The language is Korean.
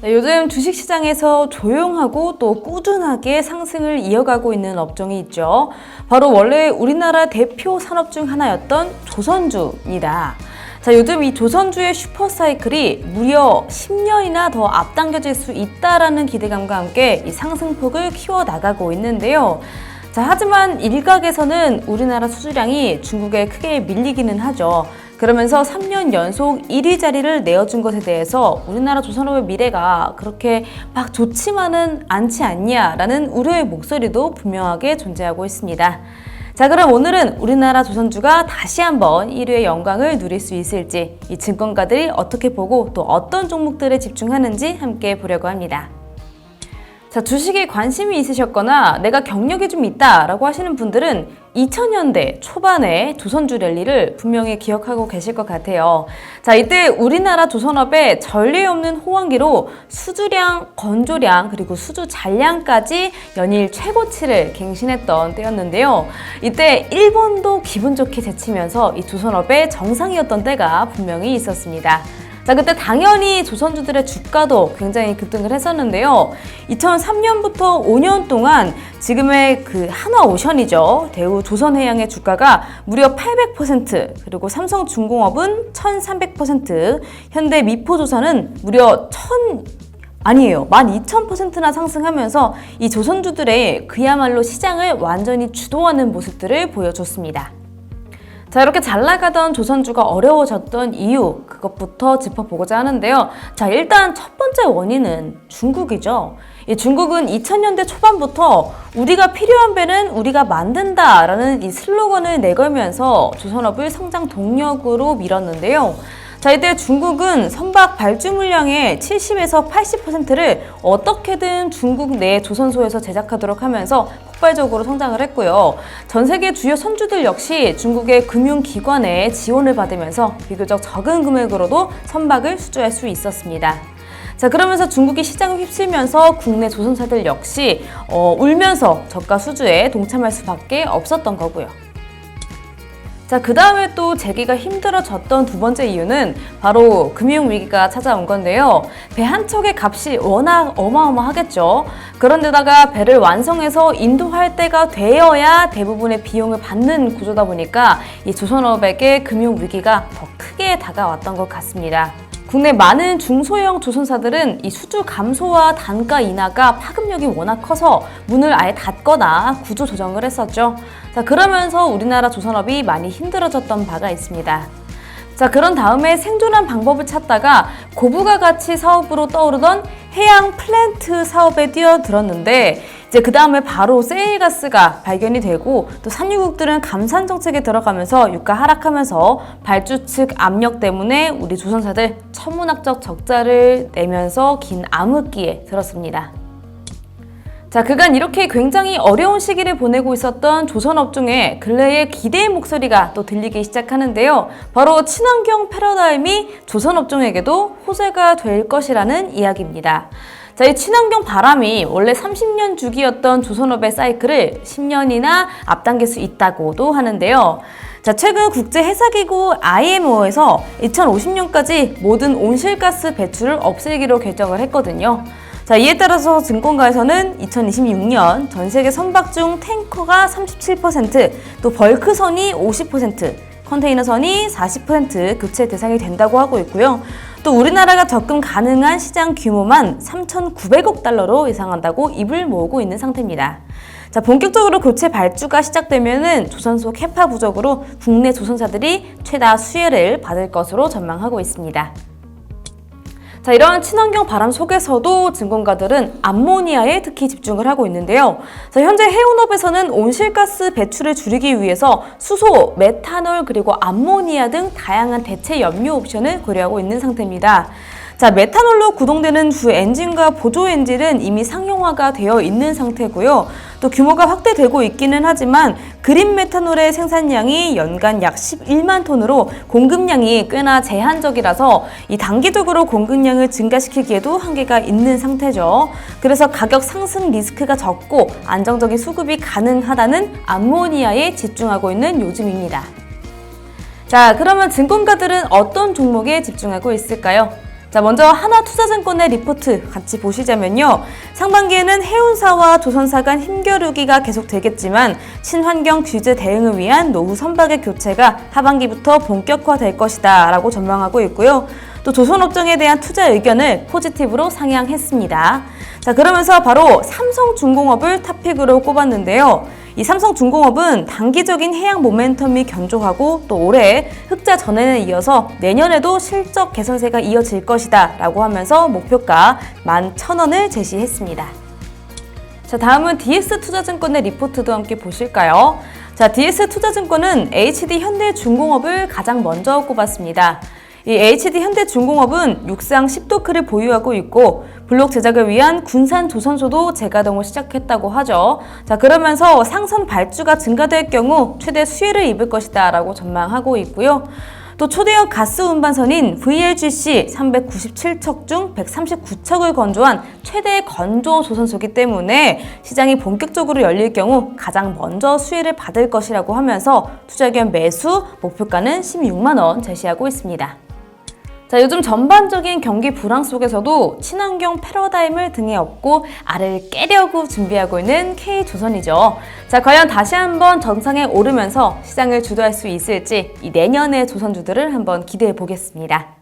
네, 요즘 주식시장에서 조용하고 또 꾸준하게 상승을 이어가고 있는 업종이 있죠. 바로 원래 우리나라 대표 산업 중 하나였던 조선주입니다. 자, 요즘 이 조선주의 슈퍼사이클이 무려 10년이나 더 앞당겨질 수 있다라는 기대감과 함께 이 상승폭을 키워나가고 있는데요. 자, 하지만 일각에서는 우리나라 수주량이 중국에 크게 밀리기는 하죠. 그러면서 3년 연속 1위 자리를 내어준 것에 대해서 우리나라 조선업의 미래가 그렇게 막 좋지만은 않지 않냐라는 우려의 목소리도 분명하게 존재하고 있습니다. 자, 그럼 오늘은 우리나라 조선주가 다시 한번 1위의 영광을 누릴 수 있을지, 이 증권가들이 어떻게 보고 또 어떤 종목들에 집중하는지 함께 보려고 합니다. 자, 주식에 관심이 있으셨거나 내가 경력이 좀 있다라고 하시는 분들은 2000년대 초반에 조선주 랠리를 분명히 기억하고 계실 것 같아요. 자, 이때 우리나라 조선업의 전례 없는 호황기로 수주량, 건조량, 그리고 수주 잔량까지 연일 최고치를 갱신했던 때였는데요. 이때 일본도 기분 좋게 제치면서 이 조선업의 정상이었던 때가 분명히 있었습니다. 자, 그때 당연히 조선주들의 주가도 굉장히 급등을 했었는데요. 2003년부터 5년 동안 지금의 그 한화오션이죠. 대우 조선해양의 주가가 무려 800%, 그리고 삼성중공업은 1300%, 현대미포조선은 무려 12,000%나 상승하면서 이 조선주들의 그야말로 시장을 완전히 주도하는 모습들을 보여줬습니다. 자, 이렇게 잘 나가던 조선주가 어려워졌던 이유, 그것부터 짚어보고자 하는데요. 자, 일단 첫 번째 원인은 중국이죠. 이 중국은 2000년대 초반부터 우리가 필요한 배는 우리가 만든다라는 이 슬로건을 내걸면서 조선업을 성장 동력으로 밀었는데요. 자, 이때 중국은 선박 발주 물량의 70에서 80%를 어떻게든 중국 내 조선소에서 제작하도록 하면서 폭발적으로 성장을 했고요. 전 세계 주요 선주들 역시 중국의 금융기관의 지원을 받으면서 비교적 적은 금액으로도 선박을 수주할 수 있었습니다. 자, 그러면서 중국이 시장을 휩쓸면서 국내 조선사들 역시 울면서 저가 수주에 동참할 수밖에 없었던 거고요. 자, 그 다음에 또 재기가 힘들어졌던 두 번째 이유는 바로 금융위기가 찾아온 건데요. 배 한 척의 값이 워낙 어마어마하겠죠. 그런데다가 배를 완성해서 인도할 때가 되어야 대부분의 비용을 받는 구조다 보니까 이 조선업에게 금융위기가 더 크게 다가왔던 것 같습니다. 국내 많은 중소형 조선사들은 이 수주 감소와 단가 인하가 파급력이 워낙 커서 문을 아예 닫거나 구조 조정을 했었죠. 자, 그러면서 우리나라 조선업이 많이 힘들어졌던 바가 있습니다. 자, 그런 다음에 생존한 방법을 찾다가 고부가 가치 사업으로 떠오르던 해양 플랜트 사업에 뛰어들었는데, 이제 그 다음에 바로 세일가스가 발견이 되고 또 산유국들은 감산 정책에 들어가면서 유가 하락하면서 발주 측 압력 때문에 우리 조선사들 천문학적 적자를 내면서 긴 암흑기에 들었습니다. 자, 그간 이렇게 굉장히 어려운 시기를 보내고 있었던 조선업 중에 근래에 기대의 목소리가 또 들리기 시작하는데요. 바로 친환경 패러다임이 조선업종에게도 호재가 될 것이라는 이야기입니다. 자, 이 친환경 바람이 원래 30년 주기였던 조선업의 사이클을 10년이나 앞당길 수 있다고도 하는데요. 자, 최근 국제회사기구 IMO에서 2050년까지 모든 온실가스 배출을 없애기로 결정을 했거든요. 자, 이에 따라서 증권가에서는 2026년 전 세계 선박 중 탱커가 37%, 또 벌크선이 50%, 컨테이너선이 40% 교체 대상이 된다고 하고 있고요. 또 우리나라가 접근 가능한 시장 규모만 3,900억 달러로 예상한다고 입을 모으고 있는 상태입니다. 자, 본격적으로 교체 발주가 시작되면은 조선소 캐파 부족으로 국내 조선사들이 최다 수혜를 받을 것으로 전망하고 있습니다. 자, 이런 친환경 바람 속에서도 증권가들은 암모니아에 특히 집중을 하고 있는데요. 자, 현재 해운업에서는 온실가스 배출을 줄이기 위해서 수소, 메탄올, 그리고 암모니아 등 다양한 대체 연료 옵션을 고려하고 있는 상태입니다. 자, 메탄올로 구동되는 주 엔진과 보조 엔진은 이미 상용화가 되어 있는 상태고요. 또 규모가 확대되고 있기는 하지만 그린 메탄올의 생산량이 연간 약 11만 톤으로 공급량이 꽤나 제한적이라서 이 단기적으로 공급량을 증가시키기에도 한계가 있는 상태죠. 그래서 가격 상승 리스크가 적고 안정적인 수급이 가능하다는 암모니아에 집중하고 있는 요즘입니다. 자, 그러면 증권가들은 어떤 종목에 집중하고 있을까요? 자, 먼저 하나투자증권의 리포트 같이 보시자면요. 상반기에는 해운사와 조선사 간 힘겨루기가 계속되겠지만 친환경 규제 대응을 위한 노후 선박의 교체가 하반기부터 본격화될 것이다 라고 전망하고 있고요. 또 조선업종에 대한 투자 의견을 포지티브로 상향했습니다. 자, 그러면서 바로 삼성중공업을 탑픽으로 꼽았는데요. 이 삼성중공업은 단기적인 해양 모멘텀이 견조하고 또 올해 흑자 전환에 이어서 내년에도 실적 개선세가 이어질 것이다 라고 하면서 목표가 11,000원을 제시했습니다. 자, 다음은 DS투자증권의 리포트도 함께 보실까요? 자, DS투자증권은 HD현대중공업을 가장 먼저 꼽았습니다. 이 HD현대중공업은 육상 10도크를 보유하고 있고 블록 제작을 위한 군산 조선소도 재가동을 시작했다고 하죠. 자, 그러면서 상선 발주가 증가될 경우 최대 수혜를 입을 것이다 라고 전망하고 있고요. 또 초대형 가스 운반선인 VLGC 397척 중 139척을 건조한 최대 건조 조선소이기 때문에 시장이 본격적으로 열릴 경우 가장 먼저 수혜를 받을 것이라고 하면서 투자 의견 매수 목표가는 16만 원 제시하고 있습니다. 자, 요즘 전반적인 경기 불황 속에서도 친환경 패러다임을 등에 업고 알을 깨려고 준비하고 있는 K조선이죠. 자, 과연 다시 한번 정상에 오르면서 시장을 주도할 수 있을지 이 내년의 조선주들을 한번 기대해 보겠습니다.